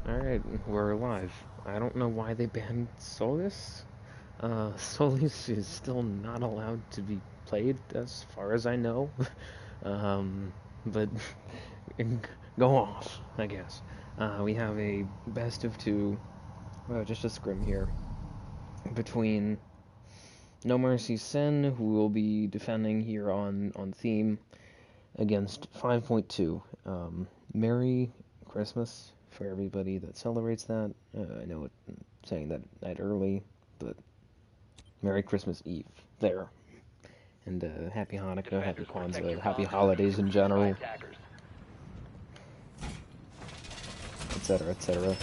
Alright, we're alive. I don't know why they banned Solis. Solis is still not allowed to be played, as far as I know. But go off, I guess. We have a best of two, just a scrim here, between NoMercy Sin, who will be defending here on theme, against 5.2. Merry Christmas for everybody that celebrates that. I know I'm saying that night early, but Merry Christmas Eve there. And Happy Hanukkah, Happy Kwanzaa, Happy Holidays in general, etc., etc.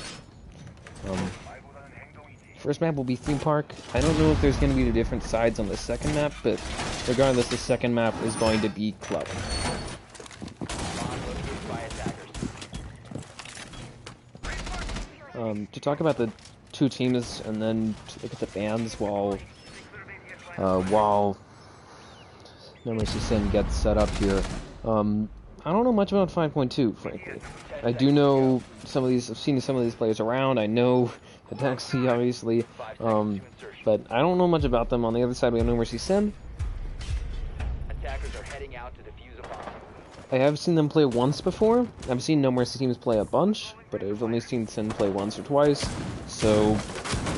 First map will be Theme Park. I don't know if there's going to be the different sides on the second map, but regardless, the second map is going to be Club. To talk about the two teams and then to look at the bans while NoMercy Sin gets set up here. I don't know much about 5.2, frankly. I do know some of these. I've seen some of these players around. I know Adexi, obviously, but I don't know much about them. On the other side, we have NoMercy Sin. Attackers are heading out to defuse a bomb. I have seen them play once before. I've seen NoMercy teams play a bunch, but I've only seen Sin play once or twice. So,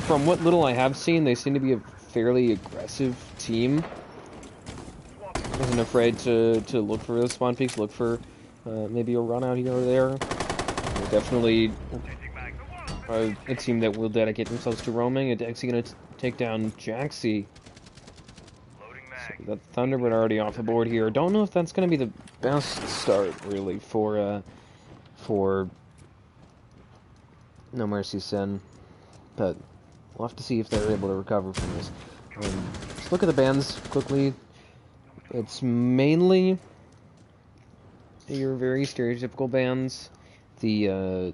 from what little I have seen, they seem to be a fairly aggressive team. Isn't afraid to look for those spawn peaks, look for maybe a run out here or there. They're definitely a team that will dedicate themselves to roaming. Adexi gonna take down Jaxi. So that Thunderbird already off the board here. Don't know if that's gonna be the best start really for NoMercy Sin, but we'll have to see if they're able to recover from this. Let's look at the bans quickly. It's mainly your very stereotypical bans. The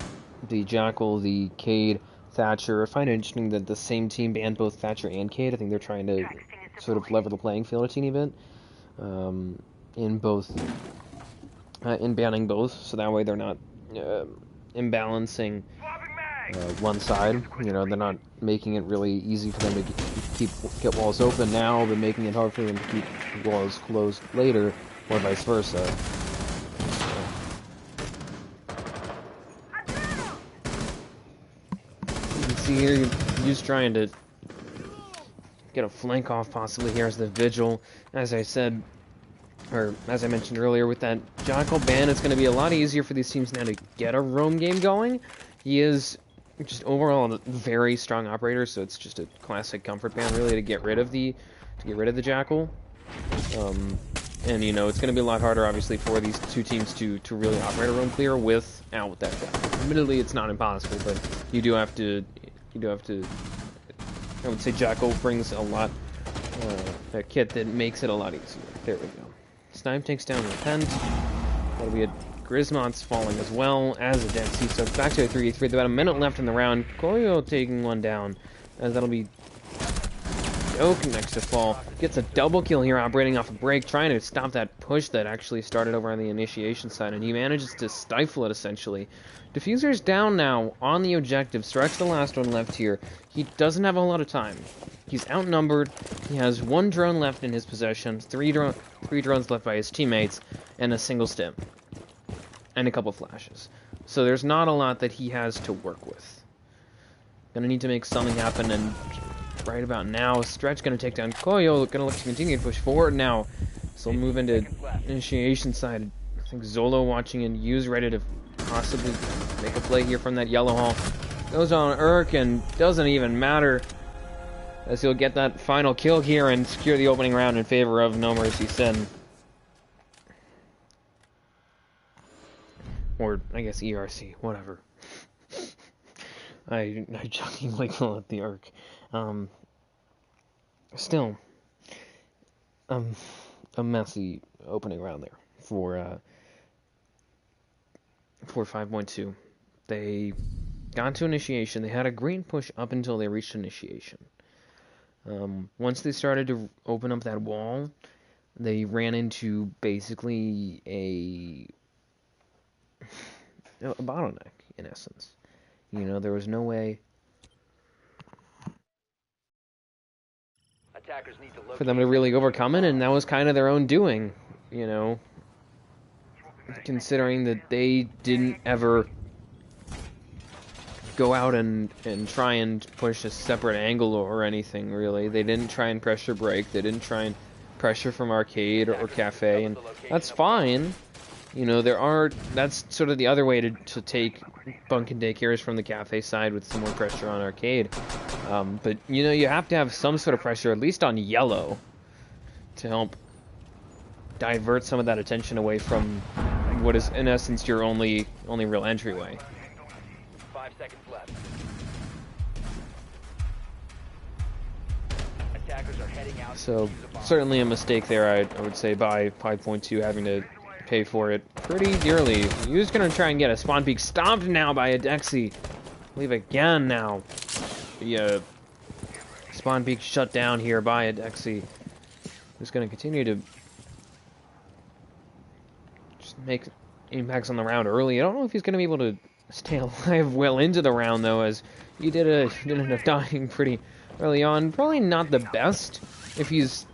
Jackal, the Cade, Thatcher. I find it interesting that the same team banned both Thatcher and Cade. I think they're trying to sort of level the playing field a teeny bit in banning both, so that way they're not imbalancing one side. You know, they're not making it really easy for them to get walls open now, but making it hard for them to keep walls closed later, or vice versa. You can see here, you're just trying to get a flank off possibly here as the Vigil. As I said, or as I mentioned earlier, with that Jackal ban, it's going to be a lot easier for these teams now to get a roam game going. He is just overall a very strong operator, so it's just a classic comfort ban really to get rid of the Jackal. And you know, it's going to be a lot harder obviously for these two teams to really operate a roam clear without that Jackal. Admittedly, it's not impossible, but you do have to I would say Jackal brings a lot a kit that makes it a lot easier. There we go. Snipe takes down Repent. That'll be a Grismont's falling as well as a Adexi, so it's back to a 3v3 with about a minute left in the round. Koyo taking one down, as that'll be Oak next to fall. Gets a double kill here, operating off a break, trying to stop that push that actually started over on the initiation side, and he manages to stifle it essentially. Diffuser's down now on the objective. Stretch the last one left here. He doesn't have a lot of time. He's outnumbered. He has one drone left in his possession, three drones left by his teammates, and a single stim. And a couple flashes. So there's not a lot that he has to work with. Gonna need to make something happen, and right about now, Stretch gonna take down Koyo, gonna look to continue to push forward now. So we'll move into initiation side. I think Zolo watching and Yu's ready to possibly make a play here from that yellow hall. Goes on Urk and doesn't even matter, as he'll get that final kill here and secure the opening round in favor of NoMercy Sin. Or, I guess, ERC, whatever. I jokingly call it the Urk. Still, a messy opening round there for 5.2. They got to initiation. They had a green push up until they reached initiation. Once they started to open up that wall, they ran into basically a bottleneck, in essence. You know, there was no way Attackers need to locate for them to really overcome it, and that was kind of their own doing, you know, considering that they didn't ever go out and try and push a separate angle or anything, really. They didn't try and pressure break, they didn't try and pressure from arcade or cafe, and that's fine. You know, that's sort of the other way to take bunk and daycares from the cafe side with some more pressure on arcade. But, you know, you have to have some sort of pressure, at least on yellow, to help divert some of that attention away from what is, in essence, your only real entryway. 5 seconds left. Attackers are heading out. So, certainly a mistake there, I would say, by 5.2 having to pay for it pretty dearly. He was going to try and get a spawn peak stopped now by a Dexy. Leave again now. The spawn peak shut down here by a Dexy. Who's going to continue to just make impacts on the round early. I don't know if he's going to be able to stay alive well into the round, though, as he did end up dying pretty early on. Probably not the best if he's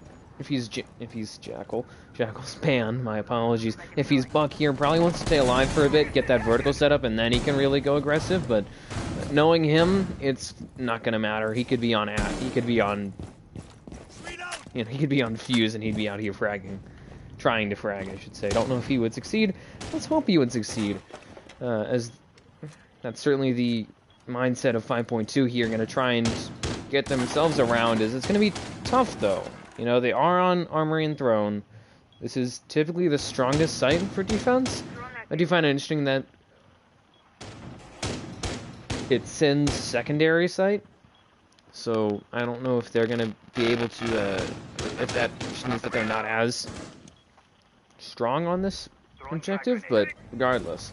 Jackal's pan, my apologies. If he's Buck here, probably wants to stay alive for a bit, get that vertical set up, and then he can really go aggressive, but knowing him, it's not gonna matter. He could be on he could be on Fuse, and he'd be out here fragging. Trying to frag, I should say. Don't know if he would succeed. Let's hope he would succeed. As that's certainly the mindset of 5.2 here, gonna try and get themselves around. It's gonna be tough, though. You know, they are on Armory and Throne. This is typically the strongest site for defense. I do find it interesting that it's Sin's secondary site. So, I don't know if they're going to be able to, if that means that they're not as strong on this objective, but regardless.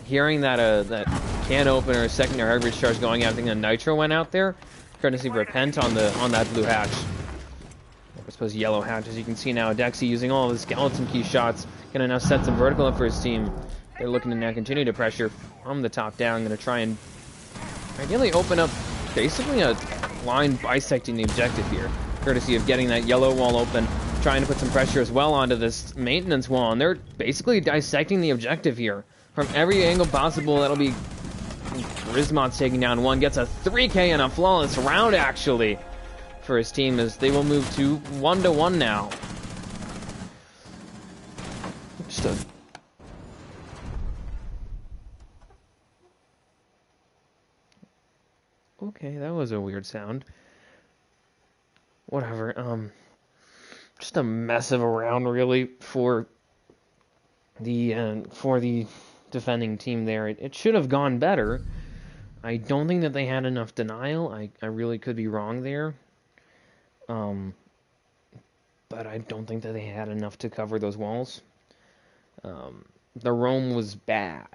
Hearing that that can opener, secondary average charge going out, I think the Nitro went out there, courtesy of Repent on that blue hatch. I suppose yellow hatch, as you can see now. Dexy using all of his skeleton key shots, gonna now set some vertical up for his team. They're looking to now continue to pressure from the top down. Gonna try and ideally open up basically a line bisecting the objective here, courtesy of getting that yellow wall open, trying to put some pressure as well onto this maintenance wall, and they're basically dissecting the objective here from every angle possible. That'll be Rizmot's taking down one, gets a 3K and a flawless round actually for his team, as they will move to 1-1 now. Just a okay, that was a weird sound. Whatever. Just a mess of a round, really, for the defending team there. It should have gone better. I don't think that they had enough denial. I really could be wrong there. But I don't think that they had enough to cover those walls. The roam was bad.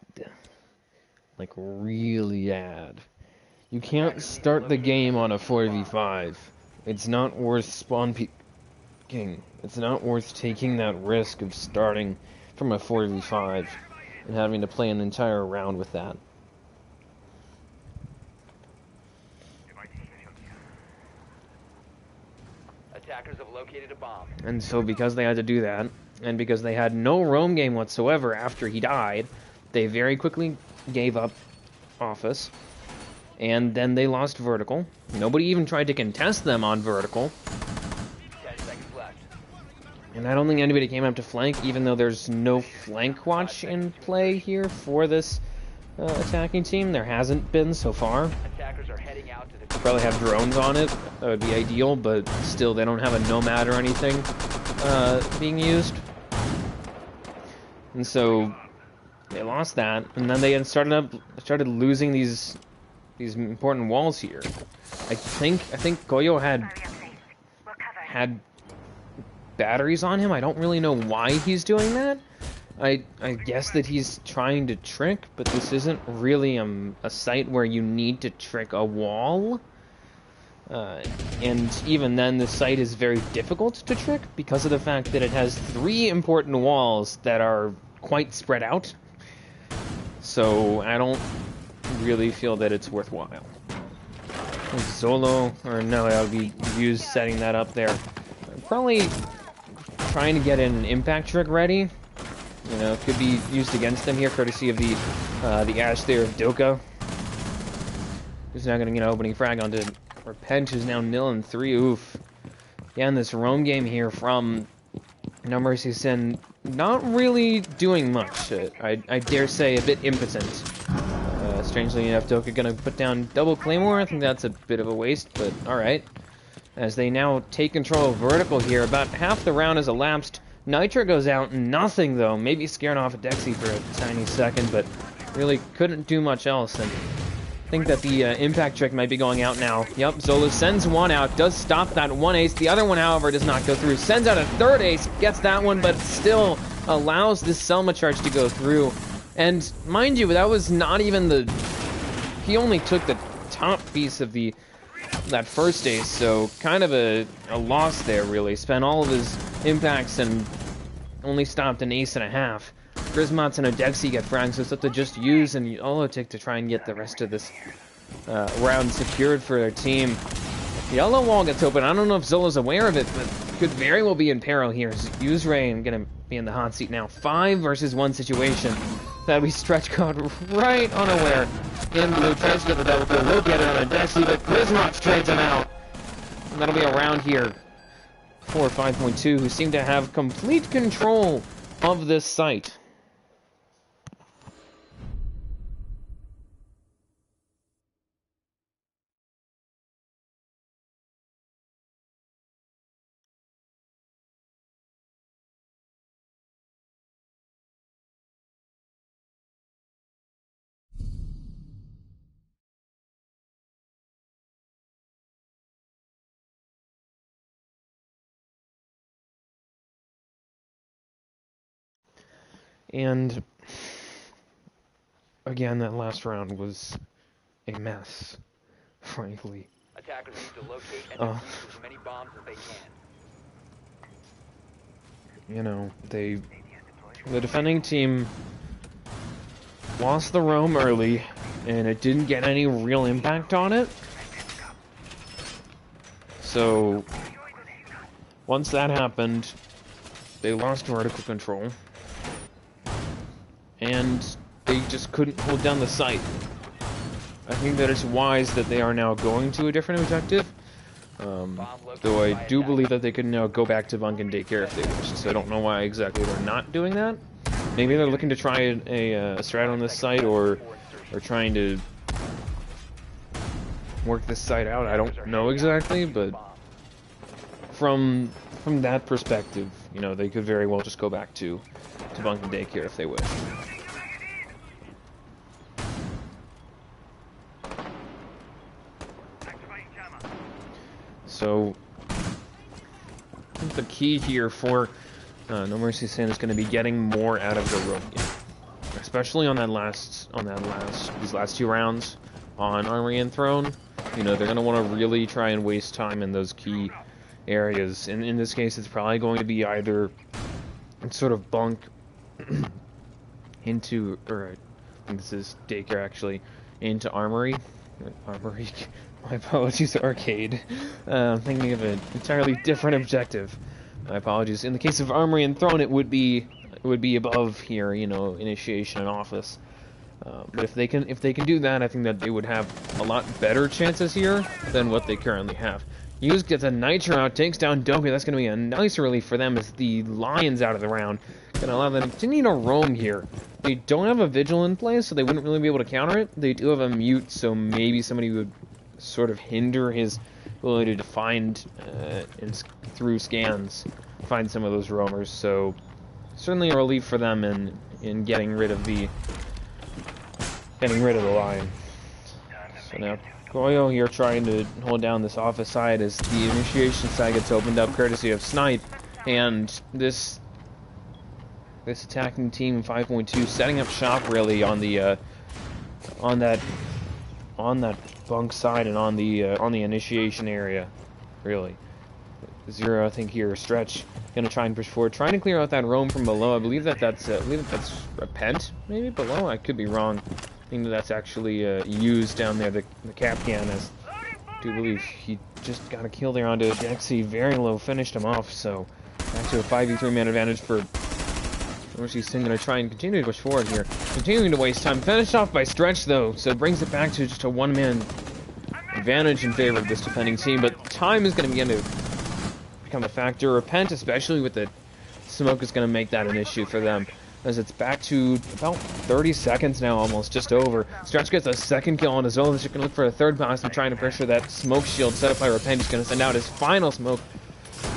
Like, really bad. You can't start the game on a 4v5. It's not worth spawn peeking. It's not worth taking that risk of starting from a 4v5 and having to play an entire round with that. Attackers have located a bomb. And so because they had to do that, and because they had no roam game whatsoever after he died, they very quickly gave up Office. And then they lost vertical. Nobody even tried to contest them on vertical. 10 seconds left. And I don't think anybody came up to flank, even though there's no flank watch in play here for this attacking team. There hasn't been so far. Attackers are heading out to the Probably have drones on it. That would be ideal, but still, they don't have a Nomad or anything being used. And so they lost that, and then they had started losing these important walls here. I think Goyo had batteries on him. I don't really know why he's doing that. I guess that he's trying to trick, but this isn't really a site where you need to trick a wall. And even then, the site is very difficult to trick because of the fact that it has 3 important walls that are quite spread out. So I don't really feel that it's worthwhile. Zolo, or no, that would be used setting that up there. Probably trying to get an impact trick ready. You know, could be used against them here, courtesy of the Ash there of Doka. Who's now going to get an opening frag onto Repent, who's now 0-3. Oof. Again, this roam game here from NoMercy Sin, not really doing much. I dare say a bit impotent. Strangely enough, Doka going to put down double Claymore. I think that's a bit of a waste, but alright. As they now take control of Vertical here, about half the round has elapsed. Nitra goes out, nothing though. Maybe scaring off a Dexy for a tiny second, but really couldn't do much else. And I think that the impact trick might be going out now. Yep, Zolo sends one out, does stop that one ace. The other one, however, does not go through. Sends out a third ace, gets that one, but still allows this Selma charge to go through. And mind you, that was not even the... He only took the top piece of that first ace, so kind of a loss there, really. Spent all of his impacts and only stopped an ace and a half. Grismots and Odexy get frags, so it's up to just use and Olotic to try and get the rest of this round secured for their team. Yellow wall gets open. I don't know if Zolo's aware of it, but could very well be in peril here. Use Rain gonna be in the hot seat now. 5 versus 1 situation. That'll be stretch caught right unaware. In blue, tries to get the double kill. Will get it on Odexy, but Grismots trades him out. And that'll be a round here for 5.2, who seem to have complete control of this site. And again, that last round was a mess, frankly. Attackers need to locate and defuse as many bombs as they can. You know, the defending team lost the roam early, and it didn't get any real impact on it. So once that happened, they lost vertical control. And they just couldn't hold down the site. I think that it's wise that they are now going to a different objective. Though I do believe that they could now go back to Bunkin Daycare if they wish. So I don't know why exactly they're not doing that. Maybe they're looking to try a strat on this site, or trying to work this site out. I don't know exactly, but from that perspective, you know, they could very well just go back to Bunkin Daycare if they wish. So I think the key here for NoMercy Sin is going to be getting more out of the roam game, especially on these last 2 rounds on Armory and Throne. You know, they're going to want to really try and waste time in those key areas. And in this case, it's probably going to be either sort of bunk into, or I think this is Daycare actually, into Armory. My apologies, Arcade. I'm thinking of an entirely different objective. My apologies. In the case of Armory and Throne, it would be above here, you know, Initiation and Office. But if they can do that, I think that they would have a lot better chances here than what they currently have. Hughes gets a Nitro out, takes down Doki. That's going to be a nice relief for them as the Lions out of the round. Going to allow them to continue to roam here. They don't have a Vigil in place, so they wouldn't really be able to counter it. They do have a Mute, so maybe somebody would sort of hinder his ability to find, through scans, find some of those roamers. So certainly a relief for them in getting rid of the Lion. So now Goyo here trying to hold down this Office side as the Initiation side gets opened up courtesy of Snipe, and this attacking team 5.2 setting up shop really on the on that bunk side and on the Initiation area, really. Zero, I think here, Stretch gonna try and push forward, trying to clear out that roam from below. I believe that's Repent maybe below. I could be wrong. think that's actually used down there, the Capcan, as I do believe he just got a kill there onto Dexy, very low, finished him off, so back to a 5v3 man advantage for NoMercy Sin. Going to try and continue to push forward here, continuing to waste time, finished off by Stretch though, so it brings it back to just a one-man advantage in favor of this defending team, but time is going to begin to become a factor. Repent, especially with the smoke, is going to make that an issue for them, as it's back to about 30 seconds now, almost, just over. Stretch gets a second kill on his own. He's going to look for a third pass and trying to pressure that smoke shield set up by Repent. He's going to send out his final smoke.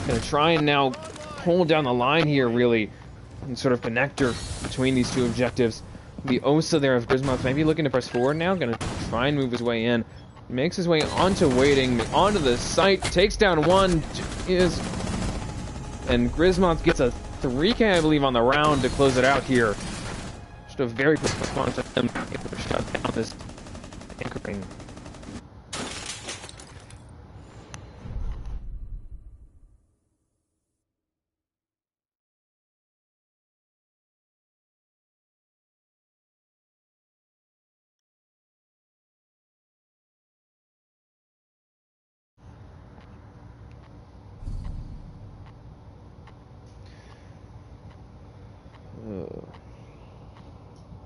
Going to try and now pull down the line here, really, and sort of connector between these two objectives. The Osa there of Grismonth maybe looking to press forward now, going to try and move his way in. Makes his way onto waiting, onto the site, takes down one, and Grismonth gets a 3K, I believe, on the round to close it out here. Just a very quick response to them able to shut down this anchoring.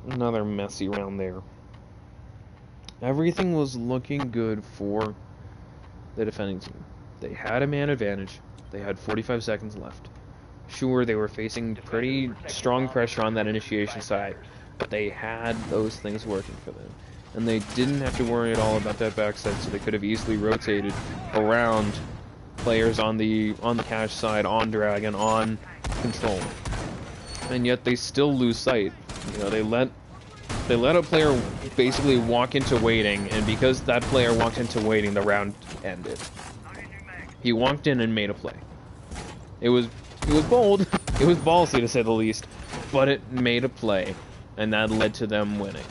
Another messy round there. Everything was looking good for the defending team. They had a man advantage. They had 45 seconds left. Sure, they were facing pretty strong pressure on that initiation side, but they had those things working for them. And they didn't have to worry at all about that backside, so they could have easily rotated around players on the cache side, on Dragon, on Control. And yet they still lose sight. You know, they let a player basically walk into waiting, and because that player walked into waiting, the round ended. He walked in and made a play. It was bold, it was ballsy to say the least, but it made a play, and that led to them winning.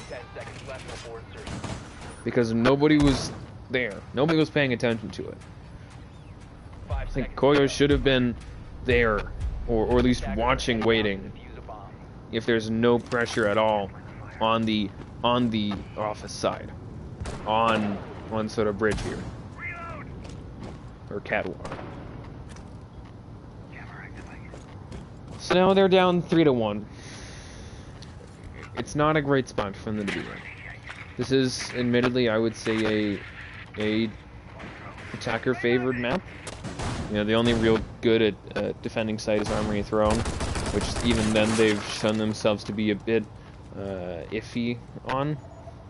10 seconds left before insertion. Because nobody was there. Nobody was paying attention to it. I think Koyo should have been there, or at least watching waiting, if there's no pressure at all on the office side, on sort of bridge here, or catwalk. So now they're down 3-1. It's not a great spot for them to be in. This is, admittedly, I would say a attacker favored map. You know, the only real good at defending site is Armory Throne, which even then they've shown themselves to be a bit iffy on,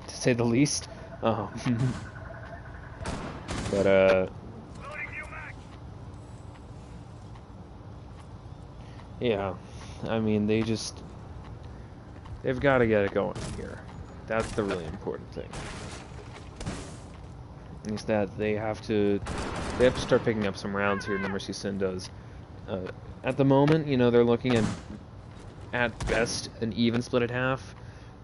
to say the least. But yeah, I mean, they've got to get it going here. That's the really important thing. Is that they have to start picking up some rounds here. NoMercy Sin does. At the moment, you know, they're looking at best an even split at half,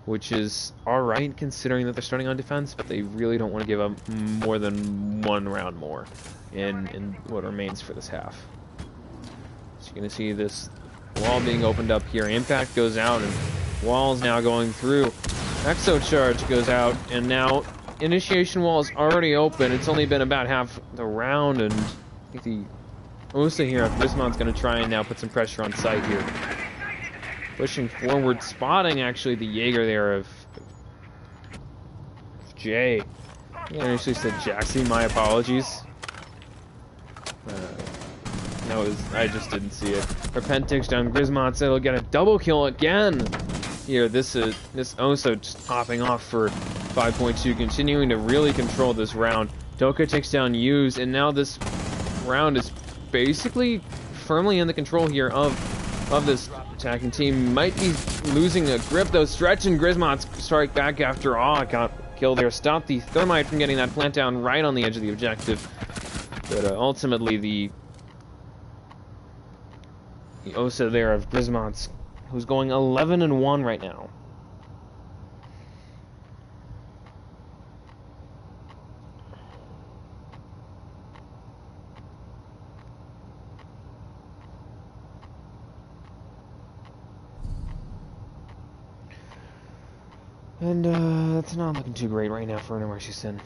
which is alright considering that they're starting on defense, but they really don't want to give up more than one round more in what remains for this half. So you're going to see this wall being opened up here. Impact goes out, and wall's now going through. Exo charge goes out, and now initiation wall is already open. It's only been about half the round, and I think the Osa here of Grismont's going to try and now put some pressure on site here. Pushing forward, spotting actually the Jaeger there of Jay. I actually said Jaxie, my apologies. I just didn't see it. Repent takes down Grismont, so he'll get a double kill again. Here, this Osa just popping off for 5.2, continuing to really control this round. Doka takes down Yuz, and now this round is basically firmly in the control here of this attacking team. Might be losing a grip though. Stretch and Grismont strike back after all. Got kill there. Stop the Thermite from getting that plant down right on the edge of the objective. But ultimately the Osa there of Grismont, who's going 11-1 right now. And it's not looking too great right now for NoMercy Sin.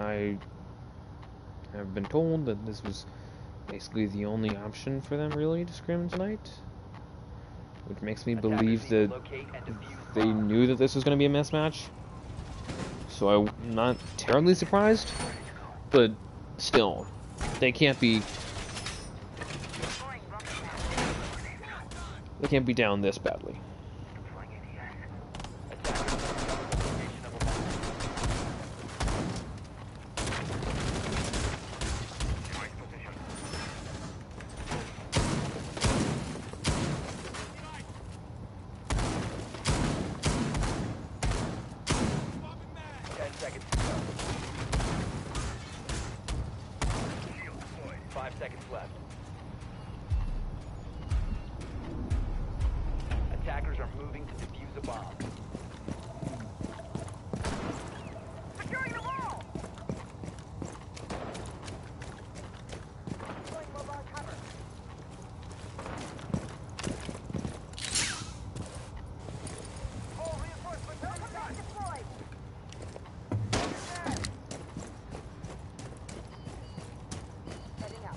I have been told that this was basically the only option for them really to scrim tonight, which makes me believe that they knew that this was going to be a mismatch. So I'm not terribly surprised, but still, they can't be down this badly. 5 seconds left. Attackers are moving to defuse a bomb. Securing the wall! Deploying mobile cover. All reinforcements are deployed. Heading out.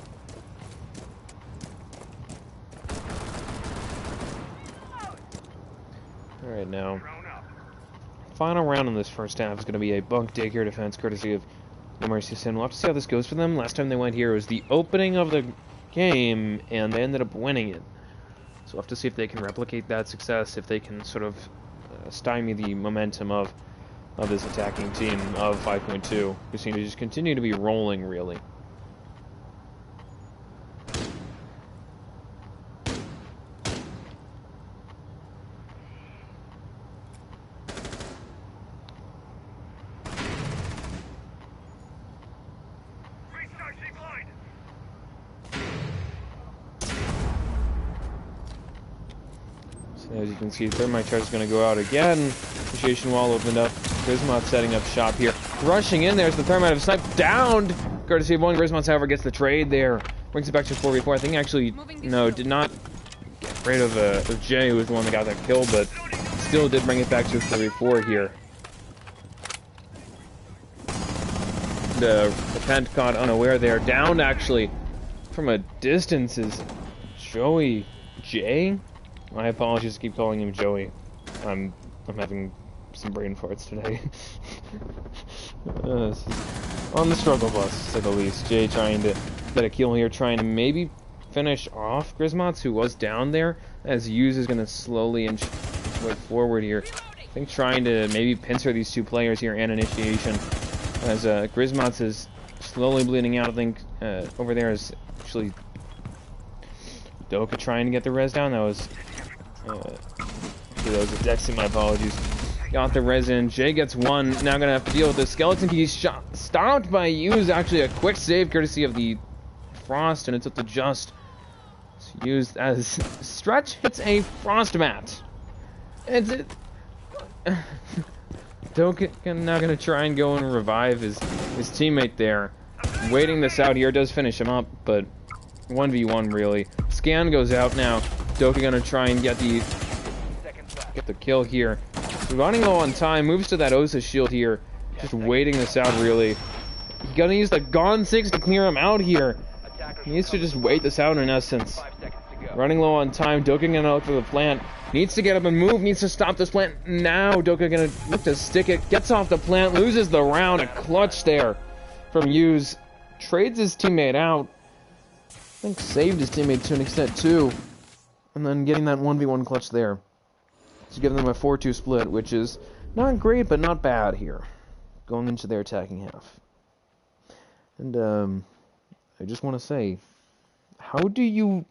Alright, now, final round in this first half is going to be a bunk daycare defense courtesy of NoMercy Sin. We'll have to see how this goes for them. Last time they went here, it was the opening of the game, and they ended up winning it. So we'll have to see if they can replicate that success, if they can sort of stymie the momentum of this attacking team of 5.2, who seem to just continue to be rolling, really. As you can see, thermite charge is going to go out again. Initiation wall opened up. Grismont setting up shop here. Rushing in there as the thermite have sniped down. Courtesy of one. Grismont, however, gets the trade there. Brings it back to 4v4. I think actually, no, did not get rid of Jay, who was the one that got that kill, but still did bring it back to 4v4 here. The Pent caught unaware there. Downed, actually, from a distance is Joey J. My apologies to keep calling him Joey. I'm having some brain farts today. On the struggle bus, to say the least. Jay trying to get a kill here, trying to maybe finish off Grismont, who was down there, as Hughes is going to slowly inch his way forward here. I think trying to maybe pincer these two players here and initiation, as Grismont is slowly bleeding out. I think over there is actually Doka trying to get the res down. That was a Dexy, my apologies. Got the res in. Jay gets one. Now gonna have to deal with the skeleton key shot. Stopped by Hughes. Actually, a quick save courtesy of the frost, and it's up to just used as Stretch hits a frost mat. It's it. Doka now gonna try and go and revive his teammate there. Waiting this out here does finish him up, but 1v1 really. Scan goes out now. Doka gonna try and get the kill here. Running low on time, moves to that Osa shield here. Just waiting this out really. He's gonna use the Gone 6 to clear him out here. He needs to just wait this out in essence. Running low on time, Doka gonna look for the plant. Needs to get up and move, needs to stop this plant now. Doka gonna look to stick it, gets off the plant, loses the round. A clutch there from Hughes. Trades his teammate out. I think saved his teammate to an extent too. And then getting that 1v1 clutch there. To give them a 4-2 split, which is not great, but not bad here. Going into their attacking half. And, I just want to say, how do you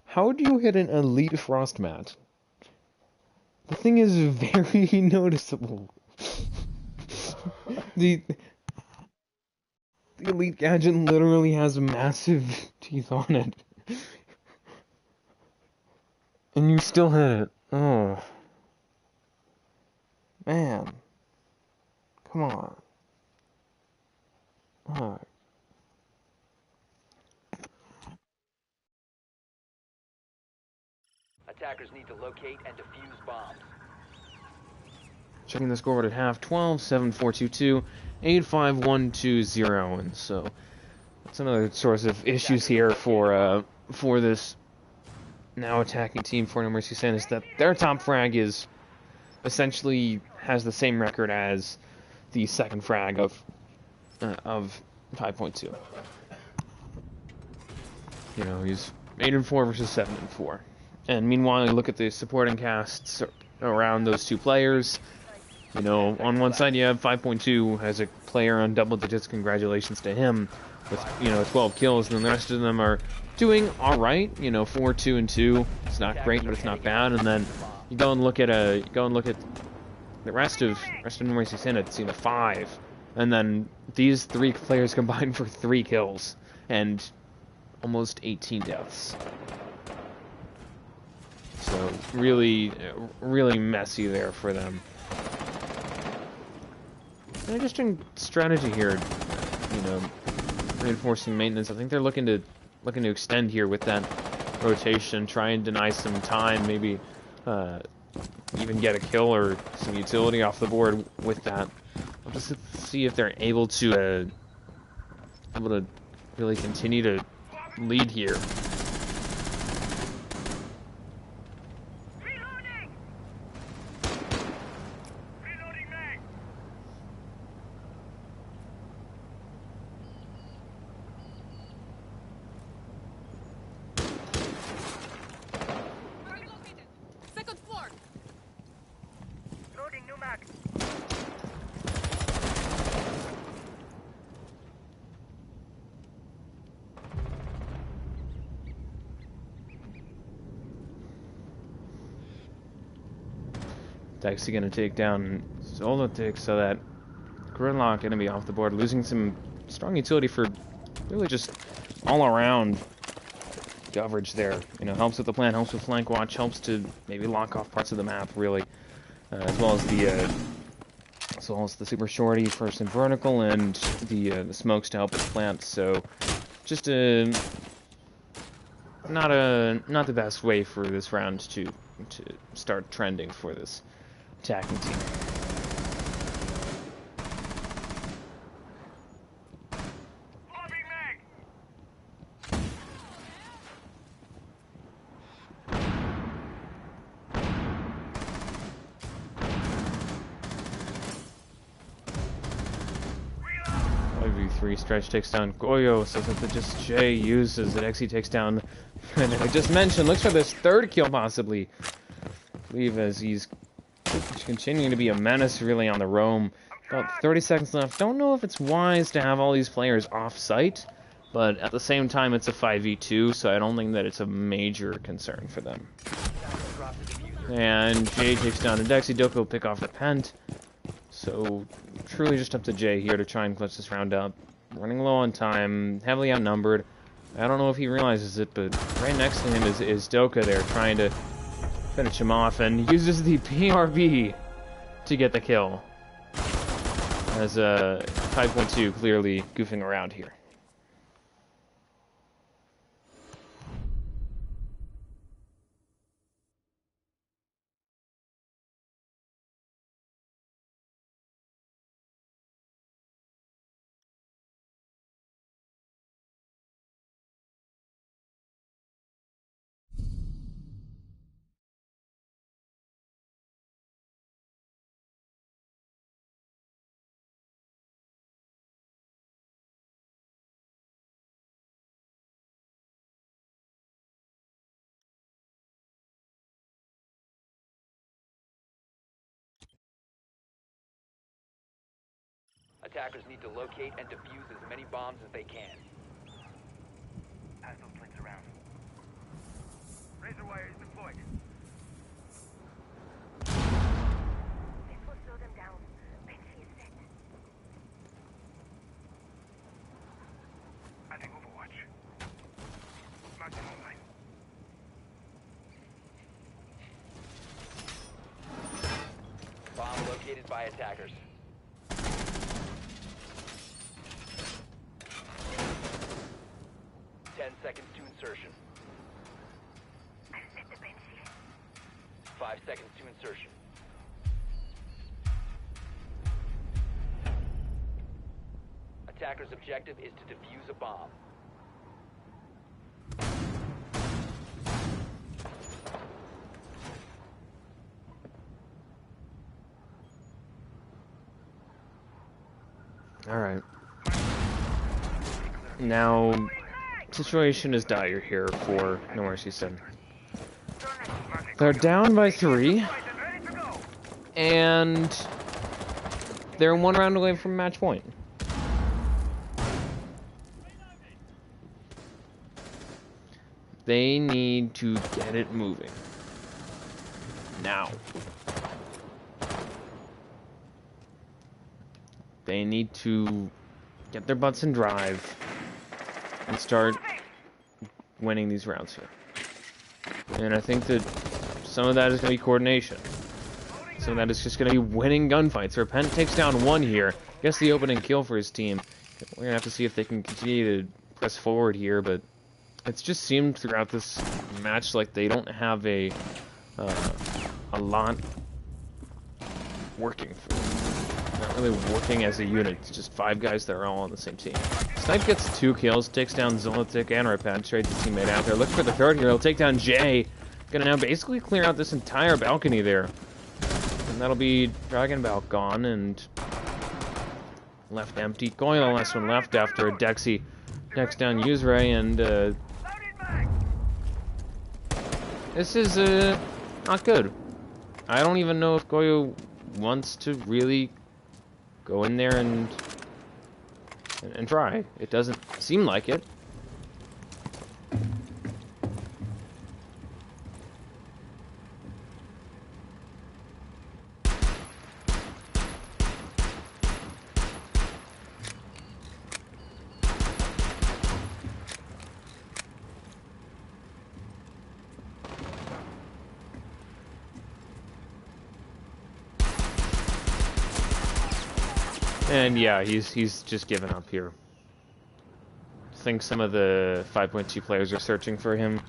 hit an elite frost mat? The thing is very noticeable. The elite gadget literally has massive teeth on it. And you still hit it. Oh. Man. Come on. Alright. Attackers need to locate and defuse bombs. Checking the scoreboard at half, 12-7-4-2-2, 8-5-1-2-0, and so that's another source of issues here for this now attacking team for NoMercy Sin, is that their top frag is essentially has the same record as the second frag of 5.2. You know, he's 8-4 versus 7-4. And meanwhile, you look at the supporting casts around those two players. You know, on one side you have 5.2 as a player on double digits. Congratulations to him with 12 kills, and then the rest of them are doing all right. 4-2-2. It's not great, but it's not bad. And then you go and look at the rest of NoMercy Sin at 5, and then these three players combined for 3 kills and almost 18 deaths. So really, really messy there for them. An interesting strategy here, reinforcing maintenance. I think they're looking to extend here with that rotation, try and deny some time, maybe even get a kill or some utility off the board with that. I'll just see if they're able to really continue to lead here. Dykes going to take down Zolotic, so that Gridlock going to be off the board, losing some strong utility for really just all around coverage there. Helps with the plan, helps with flank watch, helps to maybe lock off parts of the map really, as well as the super shorty for some vertical and the smokes to help with plants. So just not the best way for this round to start trending for this attacking team. V3 stretch takes down Goyo, so that just Jay uses it. Exy takes down, and I just mentioned, looks for this third kill possibly. I believe as he's continuing to be a menace really on the roam. About 30 seconds left. Don't know if it's wise to have all these players off-site, but at the same time it's a 5v2, so I don't think that it's a major concern for them. And Jay takes down a Dexy. Doko will pick off the Pent. So truly just up to Jay here to try and clutch this round up. Running low on time, heavily outnumbered. I don't know if he realizes it, but right next to him is Doka there trying to finish him off, and uses the PRB to get the kill. As 5.2 clearly goofing around here. Attackers need to locate and defuse as many bombs as they can. Pass those plates around. Razor wire is deployed. This will slow them down. Banshee is set. Adding overwatch. Martin online. Bomb located by attackers. Seconds to insertion. I set the Banshee. 5 seconds to insertion. Attacker's objective is to defuse a bomb. Alright. Now, situation is dire here for NoMercy Sin. They're down by 3, and they're 1 round away from match point. They need to get it moving. Now. They need to get their butts in drive and start winning these rounds here. And I think that some of that is going to be coordination. Some of that is just going to be winning gunfights. Repent takes down 1 here. Gets the opening kill for his team. We're going to have to see if they can continue to press forward here, but it's just seemed throughout this match like they don't have a lot working for them. Not really working as a unit. It's just 5 guys that are all on the same team. Snipe gets 2 kills, takes down Zolatic and Repent, trades his teammate out there. Looking for the 3rd here. He'll take down Jay. Gonna now basically clear out this entire balcony there. And that'll be Dragon Balk gone and left empty. Going the last one left after a Dexy takes down Yuzre, and this is not good. I don't even know if Goyo wants to really go in there and try. It doesn't seem like it. And yeah, he's just given up here. I think some of the 5.2 players are searching for him.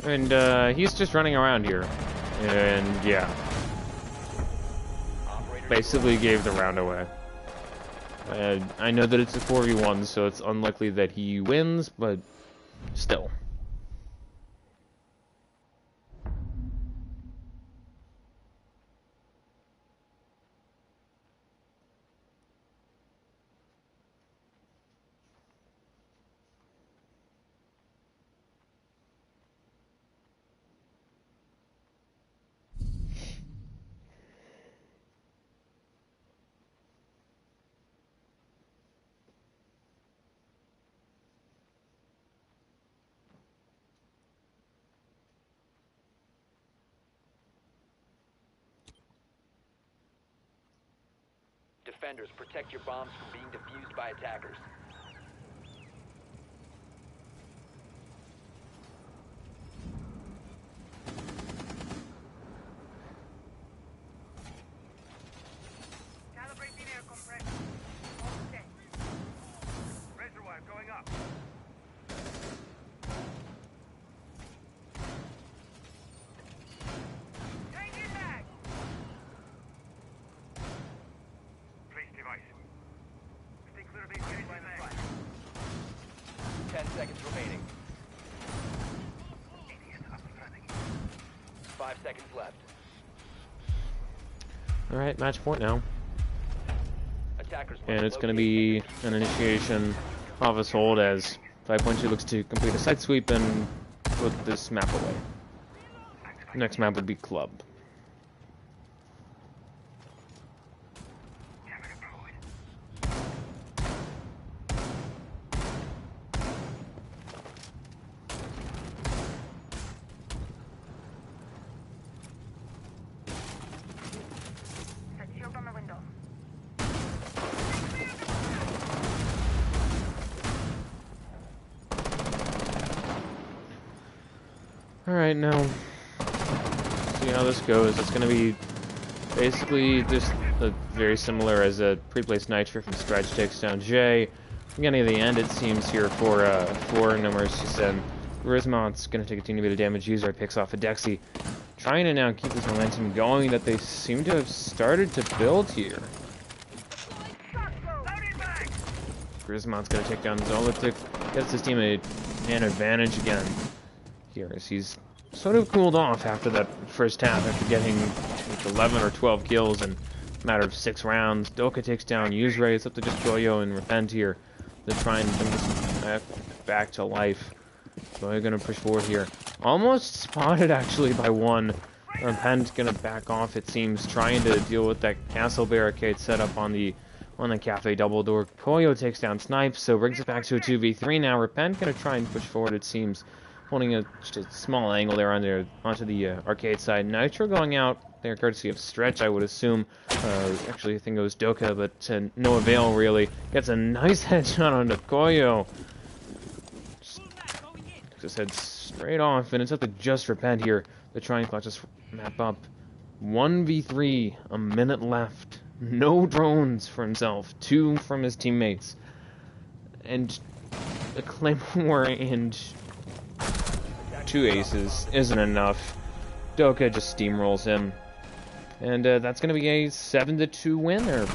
And he's just running around here. And yeah. Basically gave the round away. I know that it's a 4v1, so it's unlikely that he wins, but still. Defenders, protect your bombs from being defused by attackers. Calibrating air compressor. Okay. Reservoir going up. Changing mag. Place device. Stay clear of base by the flag. 10 seconds remaining. 5 seconds left. Alright, match point now. Attackers And it's going to be an initiation office hold as 5.2 looks to complete a site sweep and put this map away. Next map would be Club. Alright, now, see how this goes. It's going to be basically just very similar as a pre-placed Nitro from Stretch takes down Jay. Getting to the end, it seems, here for NoMercy Sin. Grismont's going to take a teeny bit of damage. User picks off a Dexy. Trying to now keep this momentum going that they seem to have started to build here. Grismont's going to take down Zola to get his team an advantage again here as he's sort of cooled off after that first half after getting like 11 or 12 kills in a matter of 6 rounds. Doka takes down Yuzure. It's up to just Goyo and Repent here to try and bring this back to life. Goyo going to push forward here. Almost spotted actually by one. Repent going to back off, it seems, trying to deal with that castle barricade set up on the cafe double door. Koyo takes down Snipe, so brings it back to a 2v3 now. Repent going to try and push forward, it seems, holding just a small angle there onto the arcade side. Nitro going out there courtesy of Stretch, I would assume. Actually, I think it was Doka, but to no avail, really. Gets a nice headshot onto Koyo. Just head straight off, and it's up to just Repent here to try and clutch this map up. 1v3, a minute left. No drones for himself, 2 from his teammates. And a Claymore and 2 aces isn't enough. Doka just steamrolls him. And that's going to be a 7-2 win there